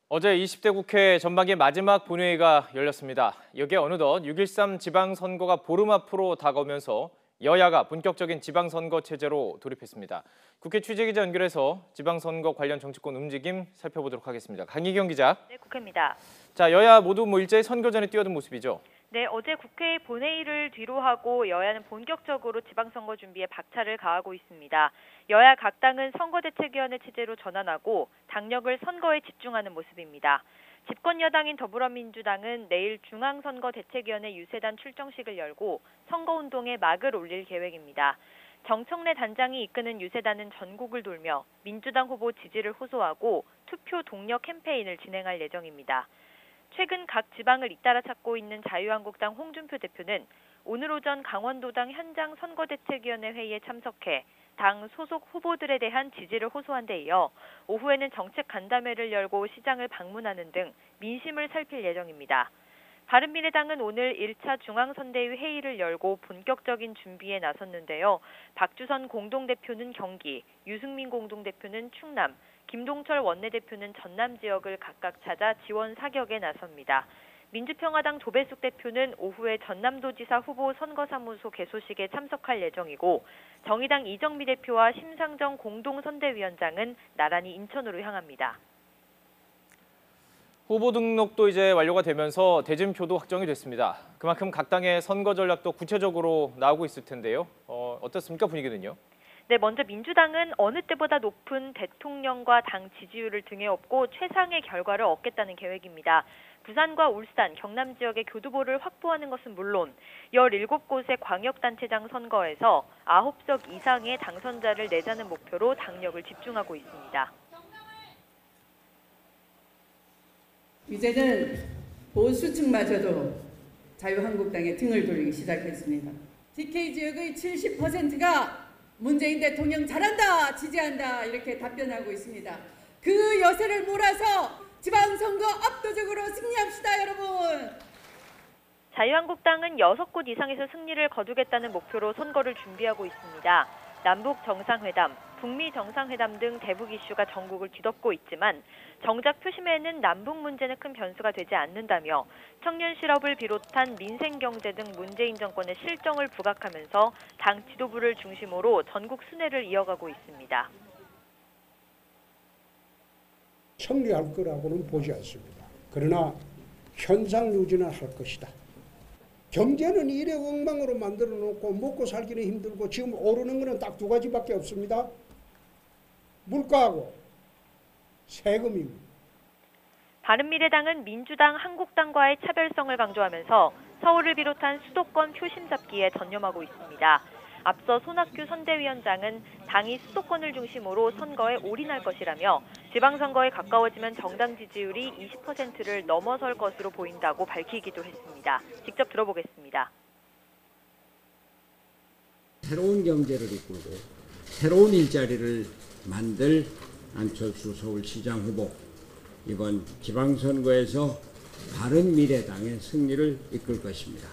어제 20대 국회 전반기 마지막 본회의가 열렸습니다. 여기에 어느덧 6.13 지방선거가 보름 앞으로 다가오면서 여야가 본격적인 지방선거 체제로 돌입했습니다. 국회 취재기자 연결해서 지방선거 관련 정치권 움직임 살펴보도록 하겠습니다. 강희경 기자. 네, 국회입니다. 자, 여야 모두 일제히 선거전에 뛰어든 모습이죠. 네, 어제 국회 본회의를 뒤로 하고 여야는 본격적으로 지방선거 준비에 박차를 가하고 있습니다. 여야 각 당은 선거대책위원회 체제로 전환하고 당력을 선거에 집중하는 모습입니다. 집권 여당인 더불어민주당은 내일 중앙선거대책위원회 유세단 출정식을 열고 선거운동에 막을 올릴 계획입니다. 정청래 단장이 이끄는 유세단은 전국을 돌며 민주당 후보 지지를 호소하고 투표 동력 캠페인을 진행할 예정입니다. 최근 각 지방을 잇따라 찾고 있는 자유한국당 홍준표 대표는 오늘 오전 강원도당 현장 선거대책위원회 회의에 참석해 당 소속 후보들에 대한 지지를 호소한 데 이어 오후에는 정책 간담회를 열고 시장을 방문하는 등 민심을 살필 예정입니다. 바른미래당은 오늘 1차 중앙선대위 회의를 열고 본격적인 준비에 나섰는데요. 박주선 공동대표는 경기, 유승민 공동대표는 충남, 김동철 원내대표는 전남 지역을 각각 찾아 지원 사격에 나섭니다. 민주평화당 조배숙 대표는 오후에 전남도지사 후보 선거사무소 개소식에 참석할 예정이고 정의당 이정미 대표와 심상정 공동선대위원장은 나란히 인천으로 향합니다. 후보 등록도 이제 완료가 되면서 대진표도 확정이 됐습니다. 그만큼 각 당의 선거 전략도 구체적으로 나오고 있을 텐데요. 어떻습니까, 분위기는요? 네, 먼저 민주당은 어느 때보다 높은 대통령과 당 지지율을 등에 업고 최상의 결과를 얻겠다는 계획입니다. 부산과 울산, 경남 지역의 교두보를 확보하는 것은 물론 17곳의 광역단체장 선거에서 9석 이상의 당선자를 내자는 목표로 당력을 집중하고 있습니다. 이제는 보수층마저도 자유한국당에 등을 돌리기 시작했습니다. TK 지역의 70%가 문재인 대통령 잘한다, 지지한다 이렇게 답변하고 있습니다. 그 여세를 몰아서 지방선거 압도적으로 승리합시다, 여러분. 자유한국당은 6곳 이상에서 승리를 거두겠다는 목표로 선거를 준비하고 있습니다. 남북 정상회담, 북미 정상회담 등 대북 이슈가 전국을 뒤덮고 있지만 정작 표심에는 남북 문제는 큰 변수가 되지 않는다며 청년 실업을 비롯한 민생 경제 등 문재인 정권의 실정을 부각하면서 당 지도부를 중심으로 전국 순회를 이어가고 있습니다. 승리할 거라고는 보지 않습니다. 그러나 현상 유지는 할 것이다. 경제는 이래 엉망으로 만들어 놓고 먹고 살기는 힘들고 지금 오르는 것은 딱 두 가지밖에 없습니다. 물가하고 세금입니다. 바른미래당은 민주당, 한국당과의 차별성을 강조하면서 서울을 비롯한 수도권 표심 잡기에 전념하고 있습니다. 앞서 손학규 선대위원장은 당이 수도권을 중심으로 선거에 올인할 것이라며 지방선거에 가까워지면 정당 지지율이 20%를 넘어설 것으로 보인다고 밝히기도 했습니다. 직접 들어보겠습니다. 새로운 경제를 이끌고 새로운 일자리를 만들 안철수 서울시장 후보, 이번 지방선거에서 바른미래당의 승리를 이끌 것입니다.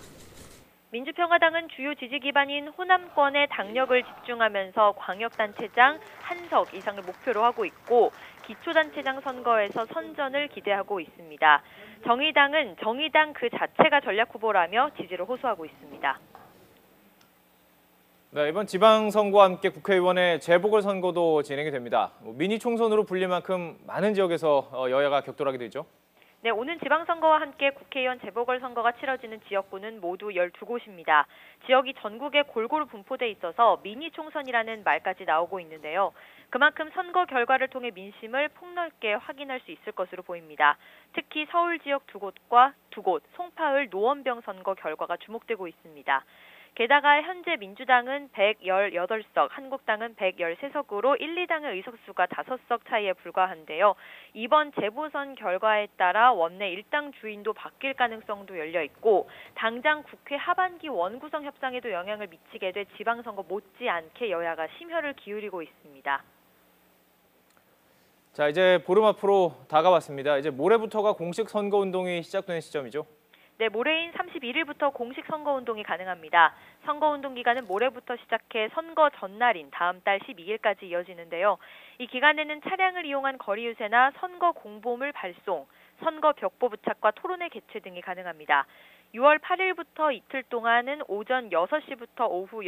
민주평화당은 주요 지지 기반인 호남권에 당력을 집중하면서 광역단체장 1석 이상을 목표로 하고 있고 기초단체장 선거에서 선전을 기대하고 있습니다. 정의당은 정의당 그 자체가 전략 후보라며 지지를 호소하고 있습니다. 네, 이번 지방선거와 함께 국회의원의 재보궐선거도 진행이 됩니다. 미니 총선으로 불릴 만큼 많은 지역에서 여야가 격돌하게 되죠. 네, 오는 지방선거와 함께 국회의원 재보궐선거가 치러지는 지역구는 모두 12곳입니다. 지역이 전국에 골고루 분포돼 있어서 미니 총선이라는 말까지 나오고 있는데요. 그만큼 선거 결과를 통해 민심을 폭넓게 확인할 수 있을 것으로 보입니다. 특히 서울 지역 2곳과 2곳, 송파을 노원병 선거 결과가 주목되고 있습니다. 게다가 현재 민주당은 118석, 한국당은 113석으로 1, 2당의 의석수가 5석 차이에 불과한데요. 이번 재보선 결과에 따라 원내 일당 주인도 바뀔 가능성도 열려 있고 당장 국회 하반기 원구성 협상에도 영향을 미치게 될 지방선거 못지않게 여야가 심혈을 기울이고 있습니다. 자, 이제 보름 앞으로 다가왔습니다. 이제 모레부터가 공식 선거운동이 시작되는 시점이죠. 네, 모레인 31일부터 공식 선거운동이 가능합니다. 선거운동 기간은 모레부터 시작해 선거 전날인 다음 달 12일까지 이어지는데요. 이 기간에는 차량을 이용한 거리 유세나 선거 공보물 발송, 선거 벽보 부착과 토론회 개최 등이 가능합니다. 6월 8일부터 이틀 동안은 오전 6시부터 오후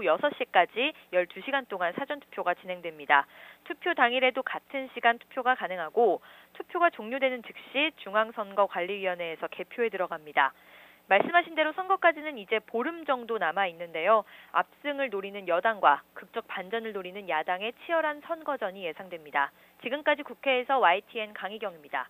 6시까지 12시간 동안 사전투표가 진행됩니다. 투표 당일에도 같은 시간 투표가 가능하고 투표가 종료되는 즉시 중앙선거관리위원회에서 개표에 들어갑니다. 말씀하신 대로 선거까지는 이제 보름 정도 남아 있는데요. 압승을 노리는 여당과 극적 반전을 노리는 야당의 치열한 선거전이 예상됩니다. 지금까지 국회에서 YTN 강희경입니다.